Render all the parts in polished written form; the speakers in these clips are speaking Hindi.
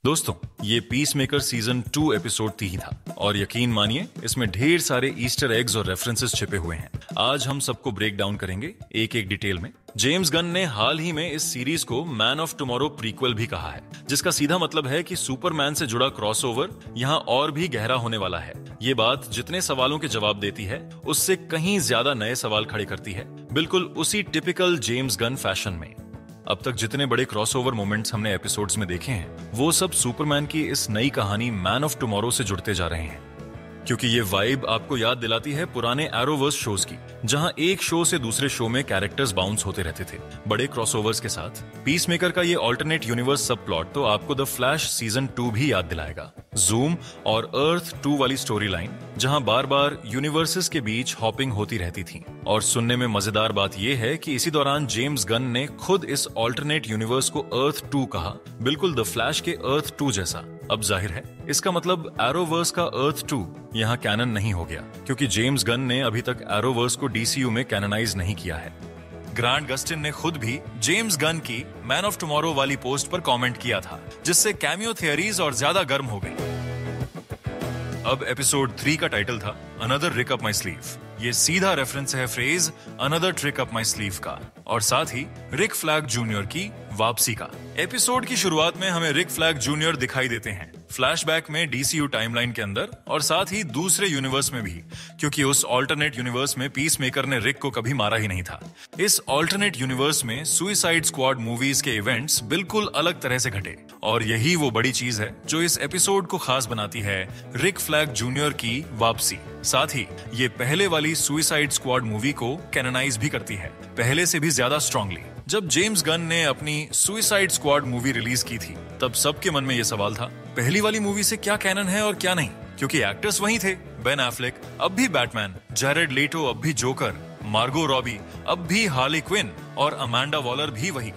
दोस्तों, ये पीस मेकर सीजन 2 एपिसोड 3 था और यकीन मानिए इसमें ढेर सारे ईस्टर एग्स और रेफरेंसेस छिपे हुए हैं। आज हम सबको ब्रेक डाउन करेंगे एक एक डिटेल में। जेम्स गन ने हाल ही में इस सीरीज को मैन ऑफ टुमारो प्रीक्वल भी कहा है, जिसका सीधा मतलब है कि सुपरमैन से जुड़ा क्रॉसओवर यहाँ और भी गहरा होने वाला है। ये बात जितने सवालों के जवाब देती है उससे कहीं ज्यादा नए सवाल खड़े करती है, बिल्कुल उसी टिपिकल जेम्स गन फैशन में। अब तक जितने बड़े क्रॉसओवर मोमेंट्स हमने एपिसोड्स में देखे हैं वो सब सुपरमैन की इस नई कहानी मैन ऑफ टुमारो से जुड़ते जा रहे हैं, क्योंकि ये वाइब आपको याद दिलाती है पुराने एरोवर्स शोज की, जहां एक शो से दूसरे शो में कैरेक्टर्स बाउंस होते रहते थे। बड़े क्रॉसओवर्स के साथ पीस मेकर का ये ऑल्टरनेट यूनिवर्स सब प्लॉट तो आपको द फ्लैश सीजन 2 भी याद दिलाएगा। जूम और अर्थ 2 वाली स्टोरी लाइन, जहां बार बार यूनिवर्सेस के बीच हॉपिंग होती रहती थी। और सुनने में मजेदार बात यह है कि इसी दौरान जेम्स गन ने खुद इस ऑल्टरनेट यूनिवर्स को अर्थ 2 कहा, बिल्कुल द फ्लैश के अर्थ 2 जैसा। अब जाहिर है इसका मतलब एरोवर्स का अर्थ 2 यहाँ कैनन नहीं हो गया, क्योंकि जेम्स गन ने अभी तक एरोवर्स को डीसीयू में कैननाइज नहीं किया है। ग्रांट गस्टिन ने खुद भी जेम्स गन की मैन ऑफ टुमारो वाली पोस्ट पर कमेंट किया था, जिससे कैमियो थियरीज और ज्यादा गर्म हो गई। अब एपिसोड 3 का टाइटल था another Rick up my sleeve. ये सीधा रेफरेंस है phrase another trick up my sleeve का, और साथ ही रिक फ्लैग जूनियर की वापसी का। एपिसोड की शुरुआत में हमें रिक फ्लैग जूनियर दिखाई देते हैं, फ्लैशबैक में डीसीयू टाइमलाइन के अंदर और साथ ही दूसरे यूनिवर्स में भी, क्योंकि उस ऑल्टरनेट यूनिवर्स में पीस मेकर ने रिक को कभी मारा ही नहीं था। इस ऑल्टरनेट यूनिवर्स में सुसाइड स्क्वाड मूवीज के इवेंट्स बिल्कुल अलग तरह से घटे, और यही वो बड़ी चीज है जो इस एपिसोड को खास बनाती है, रिक फ्लैग जूनियर की वापसी। साथ ही ये पहले वाली सुसाइड स्क्वाड मूवी को कैननाइज भी करती है, पहले से भी ज्यादा स्ट्रांगली। जब जेम्स गन ने अपनी सुसाइड स्क्वाड मूवी रिलीज की थी तब सबके मन में ये सवाल था, पहली वाली मूवी से क्या कैनन है और क्या नहीं, क्योंकि एक्टर्स वही थे। बेन एफ्लेक अब भी बैटमैन, जैरेड लेटो अब भी जोकर, मार्गो रॉबी अब भी हार्ली क्विन और अमांडा वॉलर भी वही।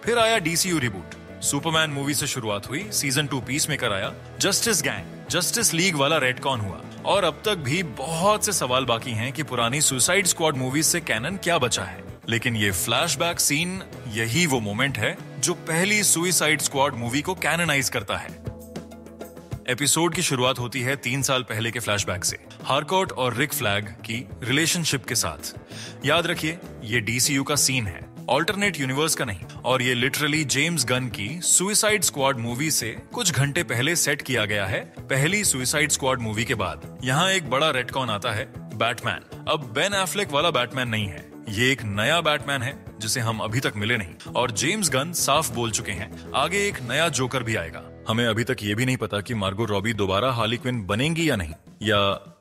फिर आया डीसीयू रिबूट, सुपरमैन मूवी से शुरुआत हुई, सीजन 2 पीस मेकर आया, जस्टिस गैंग, जस्टिस लीग वाला रेडकॉन हुआ, और अब तक भी बहुत से सवाल बाकी हैं कि पुरानी सुसाइड स्क्वाड मूवीज से कैनन क्या बचा है। लेकिन ये फ्लैशबैक सीन, यही वो मोमेंट है जो पहली सुसाइड स्क्वाड मूवी को कैननाइज करता है। एपिसोड की शुरुआत होती है 3 साल पहले के फ्लैशबैक से, हारकॉट और रिक फ्लैग की रिलेशनशिप के साथ। याद रखिए ये डीसीयू का सीन है, ऑल्टरनेट यूनिवर्स का नहीं, और ये लिटरली जेम्स गन की सुसाइड स्क्वाड मूवी से कुछ घंटे पहले सेट किया गया है, पहली सुसाइड स्क्वाड मूवी के बाद। यहाँ एक बड़ा रेडकॉन आता है, बैटमैन अब बेन एफ्लेक वाला बैटमैन नहीं है, ये एक नया बैटमैन है जिसे हम अभी तक मिले नहीं, और जेम्स गन साफ बोल चुके हैं आगे एक नया जोकर भी आएगा। हमें अभी तक ये भी नहीं पता कि मार्गो रॉबी दोबारा हार्ली क्विन बनेंगी या नहीं, या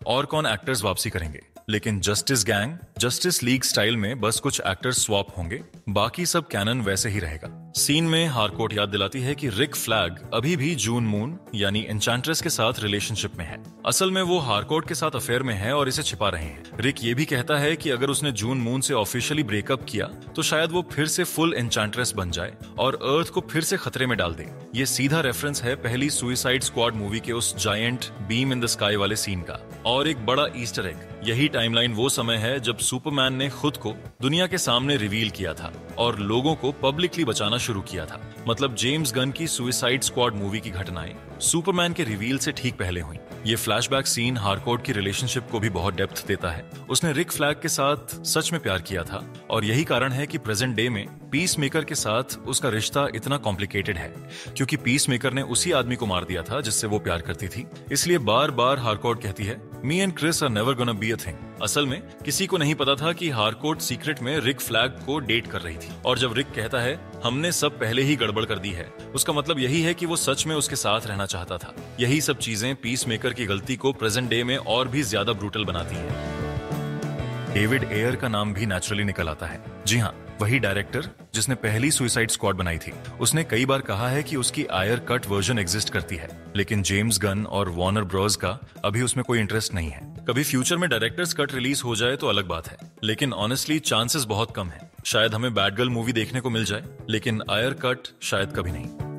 और कौन एक्टर्स वापसी करेंगे। लेकिन justice gang, justice league style में बस कुछ एक्टर्स स्वैप होंगे, बाकी सब कैनन वैसे ही रहेगा। सीन में हारकोट याद दिलाती है कि रिक फ्लैग अभी भी जून मून यानी एन्चेंट्रेस के साथ रिलेशनशिप में है। असल में वो हारकोट के साथ अफेयर में है और इसे छिपा रहे हैं। रिक ये भी कहता है कि अगर उसने जून मून से ऑफिशियली ब्रेकअप किया तो शायद वो फिर से फुल एन्चेंट्रेस बन जाए और अर्थ को फिर से खतरे में डाल दे। ये सीधा रेफरेंस है पहली सुसाइड स्क्वाड मूवी के उस giant beam in the sky वाले सीन का। और एक बड़ा ईस्टर एग, यही टाइमलाइन वो समय है जब सुपरमैन ने खुद को दुनिया के सामने रिवील किया था और लोगों को पब्लिकली बचाना शुरू किया था। मतलब जेम्स गन की सुसाइड स्क्वाड मूवी की घटनाएं सुपरमैन के रिवील से ठीक पहले हुई। ये फ्लैशबैक सीन हारकोट की रिलेशनशिप को भी बहुत डेप्थ देता है। उसने रिक फ्लैग के साथ सच में प्यार किया था, और यही कारण है कि प्रेजेंट डे में पीस मेकर के साथ उसका रिश्ता इतना कॉम्प्लिकेटेड है, क्योंकि पीस मेकर ने उसी आदमी को मार दिया था जिससे वो प्यार करती थी। इसलिए बार बार हारकोट कहती है, me and Chris are never gonna be a thing. असल में किसी को नहीं पता था कि हारकोट सीक्रेट में रिक फ्लैग को डेट कर रही थी, और जब रिक कहता है हमने सब पहले ही गड़बड़ कर दी है, उसका मतलब यही है कि वो सच में उसके साथ रहना चाहता था। यही सब चीजें पीस मेकर की गलती को प्रेजेंट डे में और भी ज्यादा ब्रूटल बनाती हैं। डेविड एयर का नाम भी नेचुरली निकल आता है। जी हाँ, वही डायरेक्टर जिसने पहली सुसाइड स्क्वाड बनाई थी। उसने कई बार कहा है कि उसकी आयर कट वर्जन एग्जिस्ट करती है, लेकिन जेम्स गन और वार्नर ब्रॉस का अभी उसमें कोई इंटरेस्ट नहीं है। कभी फ्यूचर में डायरेक्टर्स कट रिलीज हो जाए तो अलग बात है, लेकिन ऑनेस्टली चांसेस बहुत कम है। शायद हमें बैड गर्ल मूवी देखने को मिल जाए, लेकिन आयर कट शायद कभी नहीं।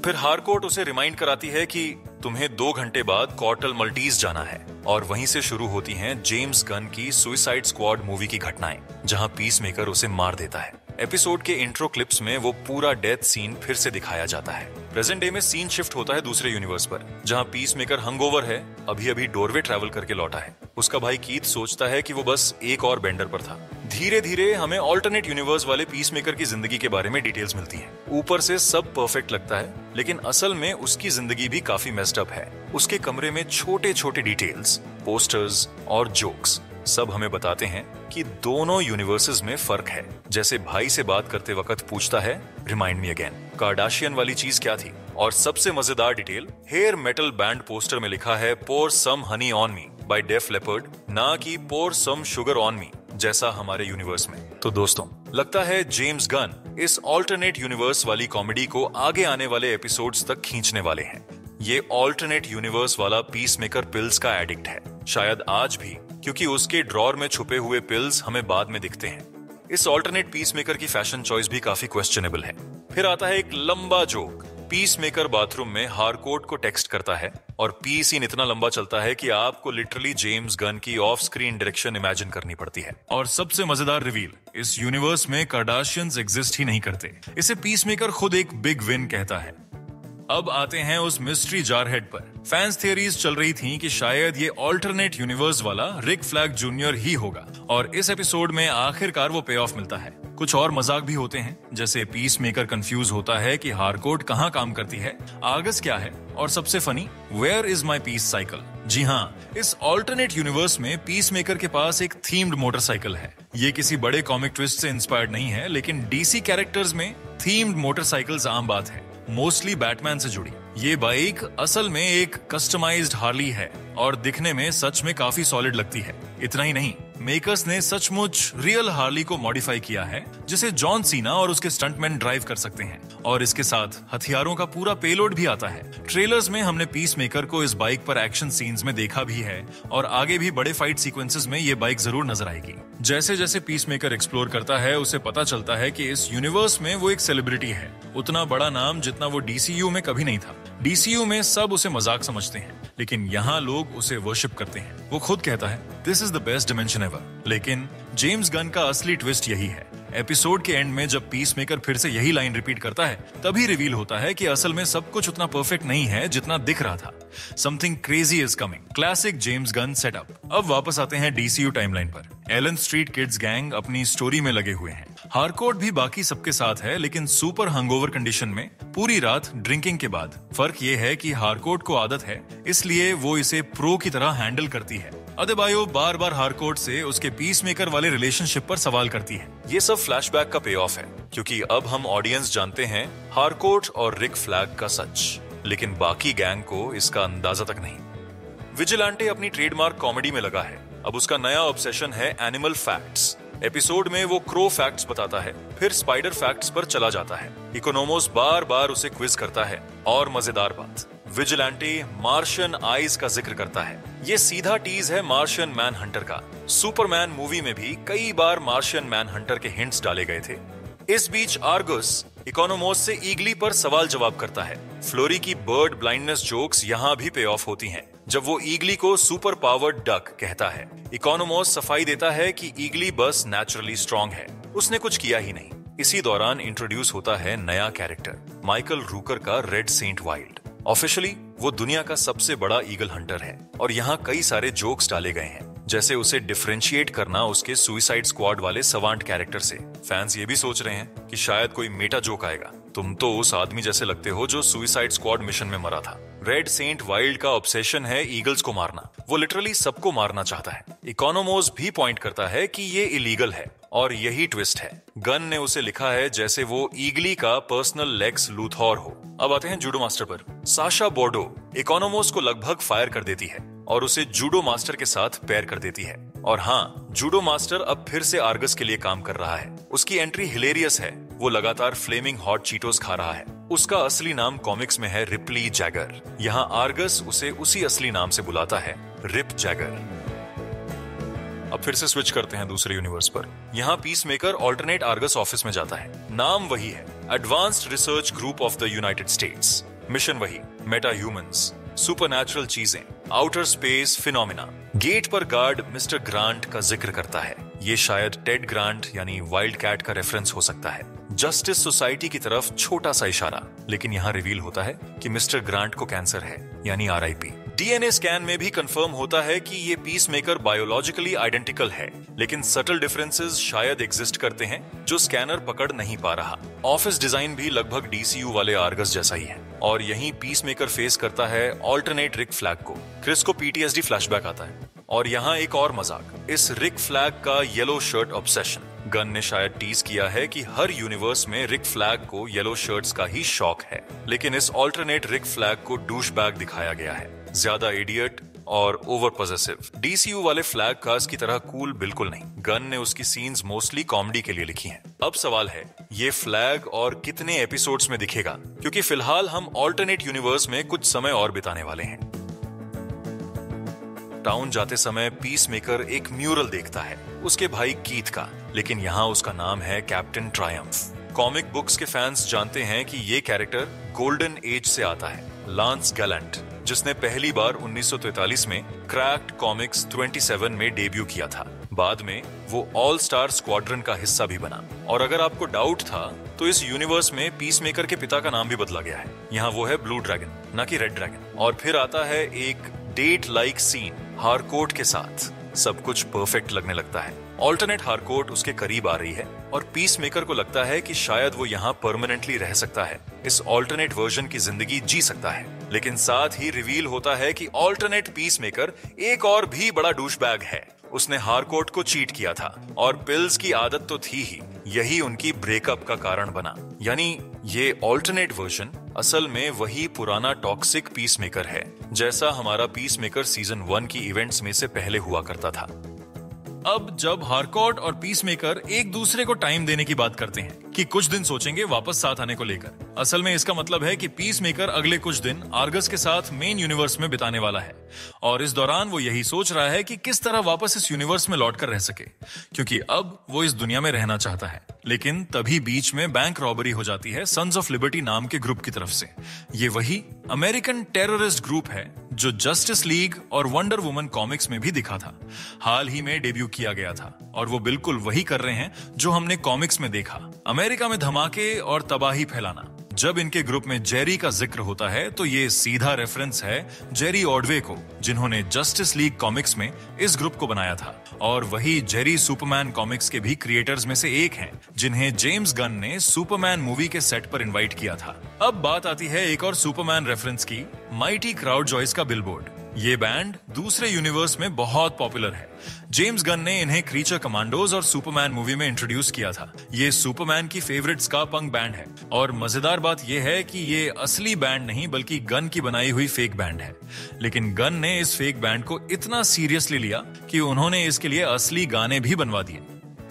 फिर हारकोट उसे रिमाइंड कराती है कि तुम्हें 2 घंटे बाद कॉर्टल मल्टीज जाना है, और वहीं से शुरू होती हैं जेम्स गन की सुसाइड स्क्वाड मूवी की घटनाएं, जहां पीस मेकर उसे मार देता है। एपिसोड के इंट्रो क्लिप्स में वो पूरा डेथ सीन फिर से दिखाया जाता है। प्रेजेंट डे में सीन शिफ्ट होता है दूसरे यूनिवर्स पर, जहां पीस मेकर हंगओवर है, अभी अभी डोरवे ट्रैवल करके लौटा है। उसका भाई कीथ सोचता है कि वो बस एक और बेंडर पर था। धीरे धीरे हमें ऑल्टरनेट यूनिवर्स वाले पीस मेकर की जिंदगी के बारे में डिटेल्स मिलती हैं। ऊपर से सब परफेक्ट लगता है, लेकिन असल में उसकी जिंदगी भी काफी मेस्ड अप है। उसके कमरे में छोटे छोटे डिटेल्स, पोस्टर्स और जोक्स सब हमें बताते हैं कि दोनों यूनिवर्सेस में फर्क है। जैसे भाई से बात करते वक्त पूछता है, रिमाइंड मी अगेन, कार्डाशियन वाली चीज क्या थी? और सबसे मजेदार detail, hair metal band poster में लिखा है pour some honey on me by Def Leppard, ना कि पोर सम शुगर ऑन मी जैसा हमारे यूनिवर्स में। तो दोस्तों, लगता है जेम्स गन इस ऑल्टरनेट यूनिवर्स वाली कॉमेडी को आगे आने वाले एपिसोड्स तक खींचने वाले हैं। ये ऑल्टरनेट यूनिवर्स वाला पीस मेकर पिल्स का एडिक्ट है, शायद आज भी, क्योंकि उसके ड्रॉर में छुपे हुए पिल्स हमें बाद में दिखते हैं। इस ऑल्टरनेट पीस मेकर की फैशन चॉइस भी काफी क्वेश्चनेबल है। फिर आता है एक लंबा जोक। पीस मेकर बाथरूम में हारकोर्ट को टेक्स्ट करता है और पी सीन इतना लंबा चलता है कि आपको लिटरली जेम्स गन की ऑफ स्क्रीन डायरेक्शन इमेजिन करनी पड़ती है। और सबसे मजेदार रिवील, इस यूनिवर्स में कार्डाशियंस एग्जिस्ट ही नहीं करते। इसे पीस मेकर खुद एक बिग विन कहता है। अब आते हैं उस मिस्ट्री जारहेड पर। फैंस थियरीज चल रही थी कि शायद ये ऑल्टरनेट यूनिवर्स वाला रिक फ्लैग जूनियर ही होगा, और इस एपिसोड में आखिरकार वो पे ऑफ मिलता है। कुछ और मजाक भी होते हैं, जैसे पीस मेकर कंफ्यूज होता है कि हारकोर्ट कहाँ काम करती है, आर्गस क्या है, और सबसे funny, where is my peace cycle. जी हाँ, इस ऑल्टरनेट यूनिवर्स में पीस मेकर के पास एक थीम्ड मोटरसाइकिल है। ये किसी बड़े कॉमिक ट्विस्ट से इंस्पायर्ड नहीं है, लेकिन डीसी कैरेक्टर्स में थीम्ड मोटरसाइकिल्स आम बात है, मोस्टली बैटमैन से जुड़ी। ये बाइक असल में एक कस्टमाइज्ड हार्ली है और दिखने में सच में काफी सॉलिड लगती है। इतना ही नहीं, मेकर्स ने सचमुच रियल हार्ली को मॉडिफाई किया है, जिसे जॉन सीना और उसके स्टंटमैन ड्राइव कर सकते हैं, और इसके साथ हथियारों का पूरा पेलोड भी आता है। ट्रेलर्स में हमने पीस मेकर को इस बाइक पर एक्शन सीन्स में देखा भी है, और आगे भी बड़े फाइट सीक्वेंसेस में ये बाइक जरूर नजर आएगी। जैसे जैसे पीस मेकर एक्सप्लोर करता है, उसे पता चलता है कि इस यूनिवर्स में वो एक सेलिब्रिटी है, उतना बड़ा नाम जितना वो डीसीयू में कभी नहीं था। डीसीयू में सब उसे मजाक समझते हैं, लेकिन यहाँ लोग उसे वर्शिप करते हैं। वो खुद कहता है, this is the best dimension ever. लेकिन जेम्स गन का असली ट्विस्ट यही है। एपिसोड के एंड में जब पीस मेकर फिर से यही लाइन रिपीट करता है, तभी रिवील होता है कि असल में सब कुछ उतना परफेक्ट नहीं है जितना दिख रहा था। Something crazy is coming. Classic James Gunn setup. अब वापस आते हैं डीसीयू टाइमलाइन पर। एलन स्ट्रीट किड्स गैंग अपनी स्टोरी में लगे हुए हैं। हारकोर्ट भी बाकी सबके साथ है, लेकिन सुपर हंगओवर कंडीशन में पूरी रात ड्रिंकिंग के बाद। फर्क ये है कि हारकोर्ट को आदत है, इसलिए वो इसे प्रो की तरह हैंडल करती है। अदेबायो बार बार हारकोर्ट से उसके पीस मेकर वाले रिलेशनशिप पर सवाल करती है। ये सब फ्लैशबैक का पे ऑफ है, क्योंकि अब हम ऑडियंस जानते हैं हारकोर्ट और रिक फ्लैग का सच, लेकिन बाकी गैंग को इसका अंदाजा तक नहीं। विजिलेंटे अपनी ट्रेडमार्क कॉमेडी में लगा है। अब उसका नया ऑब्सेशन है एनिमल फैक्ट्स। एपिसोड में वो क्रो फैक्ट्स बताता है, फिर स्पाइडर फैक्ट्स पर चला जाता है। इकोनोमोस बार बार उसे क्विज करता है, और मजेदार बात, विजिलेंटे मार्शियन आइज का जिक्र करता है। ये सीधा टीज है मार्शियन मैन हंटर का। सुपरमैन मूवी में भी कई बार मार्शियन मैन हंटर के हिंट्स डाले गए थे। इस बीच आर्गस इकोनोमोस से ईगली पर सवाल जवाब करता है। फ्लोरी की बर्ड ब्लाइंडनेस जोक्स यहाँ भी पे ऑफ होती हैं, जब वो ईगली को सुपर पावर्ड डक कहता है। इकोनोमोस सफाई देता है कि ईगली बस नेचुरली स्ट्रांग है, उसने कुछ किया ही नहीं। इसी दौरान इंट्रोड्यूस होता है नया कैरेक्टर, माइकल रूकर का रेड सेंट वाइल्ड। ऑफिशियली वो दुनिया का सबसे बड़ा ईगल हंटर है, और यहाँ कई सारे जोक्स डाले गए हैं, जैसे उसे डिफरेंशिएट करना उसके सुइसाइड स्क्वाड वाले सवांट कैरेक्टर से। फैंस ये भी सोच रहे हैं कि शायद कोई मेटा जोक आएगा, तुम तो उस आदमी जैसे लगते हो जो सुइसाइड स्क्वाड मिशन में मरा था। रेड सेंट वाइल्ड का ऑब्सेशन है ईगल्स को मारना, वो लिटरली सबको मारना चाहता है। इकोनोमोस भी पॉइंट करता है कि ये इलीगल है, और यही ट्विस्ट है। गन ने उसे लिखा है जैसे वो ईगली का पर्सनल लेक्स लूथोर हो। अब आते हैं जूडो मास्टर पर। साशा बोर्डो इकोनोमोस को लगभग फायर कर देती है और उसे जूडो मास्टर के साथ पेयर कर देती है। और हाँ, जूडो मास्टर अब फिर से आर्गस के लिए काम कर रहा है। उसकी एंट्री हिलेरियस है, वो लगातार फ्लेमिंग हॉट चीटोस खा रहा है। उसका असली नाम कॉमिक्स में है रिप्ली जैगर। यहाँ आर्गस उसे उसी असली नाम से बुलाता है, रिप जैगर। अब फिर से स्विच करते हैं दूसरे यूनिवर्स पर। यहाँ peace maker alternate Argus office में जाता है। नाम वही है, advanced research group of the United states. Mission वही, मेटा ह्यूमंस, सुपरनैचुरल चीजें, आउटर स्पेस फिनोमिना। गेट पर गार्ड मिस्टर ग्रांट का जिक्र करता है। ये शायद टेड ग्रांट यानी वाइल्ड कैट का रेफरेंस हो सकता है। जस्टिस सोसाइटी की तरफ छोटा सा इशारा, लेकिन यहाँ रिवील होता है कि मिस्टर ग्रांट को कैंसर है, यानी RIP। DNA स्कैन में भी कंफर्म होता है कि ये पीसमेकर बायोलॉजिकली आइडेंटिकल है, लेकिन सटल डिफरेंसेस शायद एग्जिस्ट करते हैं जो स्कैनर पकड़ नहीं पा रहा। ऑफिस डिजाइन भी लगभग DCU वाले आर्गस जैसा ही है, और यहीं पीसमेकर फेस करता है ऑल्टरनेट रिक फ्लैग को। क्रिस को PTSD फ्लैशबैक आता है। और यहाँ एक और मजाक, इस रिक फ्लैग का येलो शर्ट ऑब्सेशन। गन ने शायद टीज किया है कि हर यूनिवर्स में रिक फ्लैग को येलो शर्ट्स का ही शौक है, लेकिन इस ऑल्टरनेट रिक फ्लैग को डूशबैग दिखाया गया है, ज्यादा इडियट और ओवर पॉसेसिव। DCU वाले फ्लैग कास्ट की तरह कूल बिल्कुल नहीं। गन ने उसकी सीन्स मोस्टली कॉमेडी के लिए लिखी हैं। अब सवाल है, ये फ्लैग और कितने एपिसोड्स में दिखेगा, क्योंकि फिलहाल हम ऑल्टरनेट यूनिवर्स में कुछ समय और बिताने वाले हैं। टाउन जाते समय पीसमेकर एक म्यूरल देखता है उसके भाई कीथ का, लेकिन यहाँ उसका नाम है कैप्टन ट्रायम्फ। कॉमिक बुक्स के फैंस जानते हैं कि ये कैरेक्टर गोल्डन एज से आता है, लांस गैलेंट, जिसने पहली बार 1943 में क्रैक्ड कॉमिक्स 27 में डेब्यू किया था। बाद में वो ऑल स्टार स्क्वाड्रन का हिस्सा भी बना। और अगर आपको डाउट था, तो इस यूनिवर्स में पीसमेकर के पिता का नाम भी बदला गया है। यहाँ वो है ब्लू ड्रैगन, ना कि रेड ड्रैगन। और फिर आता है एक डेट लाइक सीन हारकोर्ट के साथ। सब कुछ परफेक्ट लगने लगता है। ऑल्टरनेट हारकोर्ट उसके करीब आ रही है और पीसमेकर को लगता है कि शायद वो यहाँ परमानेंटली रह सकता है, इस ऑल्टरनेट वर्जन की जिंदगी जी सकता है। लेकिन साथ ही रिवील होता है कि ऑल्टरनेट पीसमेकर एक और भी बड़ा डूशबैग है। उसने हारकोर्ट को चीट किया था और पिल्स की आदत तो थी ही, यही उनकी ब्रेकअप का कारण बना। यानी ये ऑल्टरनेट वर्जन असल में वही पुराना टॉक्सिक पीसमेकर है, जैसा हमारा पीसमेकर सीजन 1 की इवेंट्स में से पहले हुआ करता था। अब जब हारकोर्ट और पीसमेकर एक दूसरे को टाइम देने की बात करते हैं कि कुछ दिन सोचेंगे वापस साथ आने को लेकर, असल में इसका मतलब है कि पीसमेकर अगले कुछ दिन आर्गस के साथ मेन यूनिवर्स में बिताने वाला है, और इस दौरान वो यही सोच रहा है कि किस तरह वापस इस यूनिवर्स में लौटकर रह सके, क्योंकि अब वो इस दुनिया में रहना चाहता है। लेकिन तभी बीच में बैंक रॉबरी हो जाती है सन्स ऑफ लिबर्टी नाम के ग्रुप की तरफ से। ये वही अमेरिकन टेररिस्ट ग्रुप है जो जस्टिस लीग और वंडर वुमन कॉमिक्स में भी दिखा था। हाल ही में डेब्यू किया गया था, और वो बिल्कुल वही कर रहे हैं जो हमने कॉमिक्स में देखा, अमेरिका में धमाके और तबाही फैलाना। जब इनके ग्रुप में जेरी का जिक्र होता है तो ये सीधा रेफरेंस है जेरी ऑर्डवे को, जिन्होंने जस्टिस लीग कॉमिक्स में इस ग्रुप को बनाया था, और वही जेरी सुपरमैन कॉमिक्स के भी क्रिएटर्स में से एक हैं, जिन्हें जेम्स गन ने सुपरमैन मूवी के सेट पर इनवाइट किया था। अब बात आती है एक और सुपरमैन रेफरेंस की, माइटी क्राउड जॉइस का बिलबोर्ड। ये बैंड दूसरे यूनिवर्स में बहुत पॉपुलर है। जेम्स गन ने इन्हें क्रीचर कमांडोज और सुपरमैन मूवी में इंट्रोड्यूस किया था। ये सुपरमैन की फेवरेट स्का पंक बैंड है, और मजेदार बात यह है कि ये असली बैंड नहीं बल्कि गन की बनाई हुई फेक बैंड है। लेकिन गन ने इस फेक बैंड को इतना सीरियसली लिया कि उन्होंने इसके लिए असली गाने भी बनवा दिए।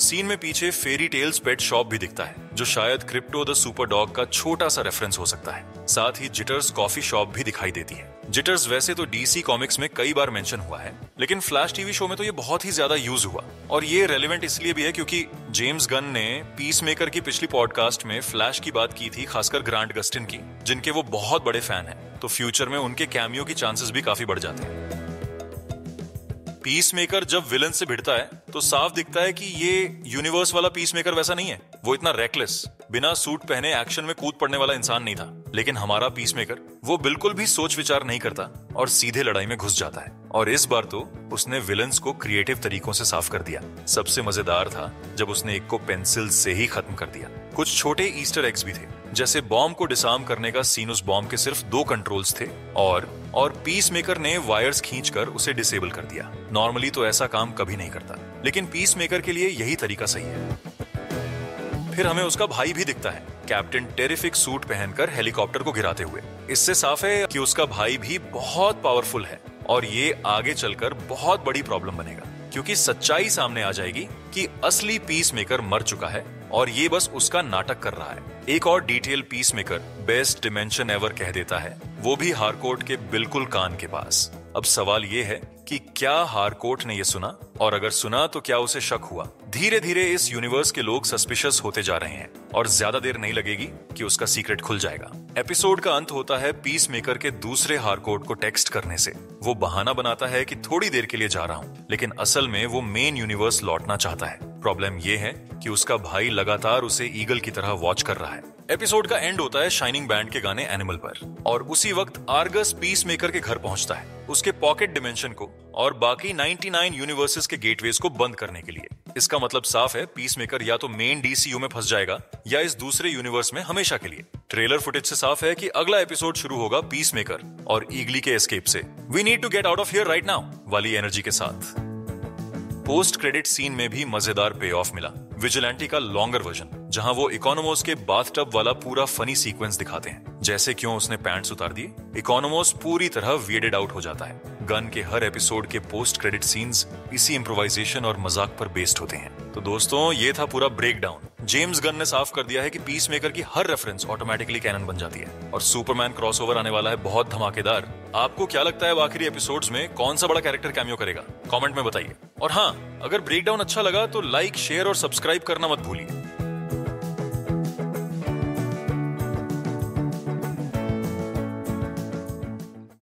सीन में पीछे फेरी टेल्स पेट शॉप भी दिखता है, जो शायद क्रिप्टो द सुपर डॉग का छोटा सा रेफरेंस हो सकता है। साथ ही जिटर्स कॉफी शॉप भी दिखाई देती है। जिटर्स वैसे तो DC कॉमिक्स में कई बार मेंशन हुआ है, लेकिन फ्लैश टीवी शो में तो ये बहुत ही ज्यादा यूज हुआ, और ये रेलेवेंट इसलिए भी है क्योंकि जेम्स गन ने पीसमेकर की पिछली पॉडकास्ट में फ्लैश की बात की थी, खासकर ग्रांट गस्टिन की, जिनके वो बहुत बड़े फैन हैं। तो फ्यूचर में उनके कैमियो की चांसेस भी काफी बढ़ जाते हैं। पीसमेकर जब विलन से भिड़ता है तो साफ दिखता है कि ये यूनिवर्स वाला पीसमेकर वैसा नहीं है। वो इतना रेकलेस, बिना सूट पहने एक्शन में कूद पड़ने वाला इंसान नहीं था। लेकिन हमारा पीसमेकर, वो बिल्कुल भी सोच विचार नहीं करता और सीधे लड़ाई में घुस जाता है। और इस बार तो उसने विलन्स को क्रिएटिव तरीकों से साफ कर दिया। सबसे मजेदार था जब उसने एक को पेंसिल से ही खत्म कर दिया। कुछ छोटे ईस्टर एग्स भी थे, जैसे बॉम्ब को डिसार्म करने का सीन। उस बॉम्ब के सिर्फ 2 कंट्रोल्स थे, और पीसमेकर ने वायर्स खींचकर उसे डिसेबल कर दिया। नॉर्मली तो ऐसा काम कभी नहीं करता, लेकिन पीसमेकर के लिए यही तरीका सही है। फिर हमें उसका भाई भी दिखता है, कैप्टन टेरिफिक सूट पहनकर हेलीकॉप्टर को गिराते हुए। इससे साफ है कि उसका भाई भी बहुत पावरफुल है, और ये आगे चलकर बहुत बड़ी प्रॉब्लम बनेगा, क्योंकि सच्चाई सामने आ जाएगी कि असली पीसमेकर मर चुका है और ये बस उसका नाटक कर रहा है। एक और detail peacemaker best dimension ever कह देता है, वो भी हारकोर्ट के बिल्कुल कान के पास। अब सवाल ये है कि क्या हारकोर्ट ने ये सुना, और अगर सुना तो क्या उसे शक हुआ। धीरे धीरे इस यूनिवर्स के लोग सस्पिशियस होते जा रहे हैं, और ज्यादा देर नहीं लगेगी कि उसका सीक्रेट खुल जाएगा। एपिसोड का अंत होता है पीसमेकर के दूसरे हारकोर्ट को टेक्स्ट करने से। वो बहाना बनाता है कि थोड़ी देर के लिए जा रहा हूं, लेकिन असल में वो मेन यूनिवर्स लौटना चाहता है। प्रॉब्लम ये है कि उसका भाई लगातार उसे ईगल की तरह वॉच कर रहा है। एपिसोड का एंड होता है शाइनिंग बैंड के गाने एनिमल पर, और उसी वक्त आर्गस पीस मेकर के घर पहुंचता है उसके पॉकेट डिमेंशन को और बाकी 99 यूनिवर्सेस के गेटवेज को बंद करने के लिए। इसका मतलब साफ है, पीस मेकर या तो मेन डीसीयू में फंस जाएगा या इस दूसरे यूनिवर्स में हमेशा के लिए। ट्रेलर फुटेज से साफ है कि अगला एपिसोड शुरू होगा पीस मेकर और ईगली के एस्केप से we need to get out of here right now वाली एनर्जी के साथ। पोस्ट क्रेडिट सीन में भी मजेदार पे ऑफ मिला, विजिलेंटी का लॉन्गर वर्जन, जहां वो इकोनोमोस के बाथटब वाला पूरा फनी सीक्वेंस दिखाते हैं, जैसे क्यों उसने पैंट्स उतार दिए। इकोनोमोस पूरी तरह वियर्डेड आउट हो जाता है। गन के हर एपिसोड के पोस्ट क्रेडिट सीन्स इसी इम्प्रोवाइजेशन और मजाक पर बेस्ड होते हैं। तो दोस्तों, ये था पूरा ब्रेक डाउन। जेम्स गन ने साफ कर दिया है कि पीस मेकर की हर रेफरेंस ऑटोमेटिकली कैनन बन जाती है और सुपरमैन क्रॉसओवर आने वाला है बहुत धमाकेदार। आपको क्या लगता है आखिरी एपिसोड्स में कौन सा बड़ा कैरेक्टर कैमियो करेगा? कमेंट में बताइए। और हाँ, अगर ब्रेकडाउन अच्छा लगा तो लाइक, शेयर और सब्सक्राइब करना मत भूलिए।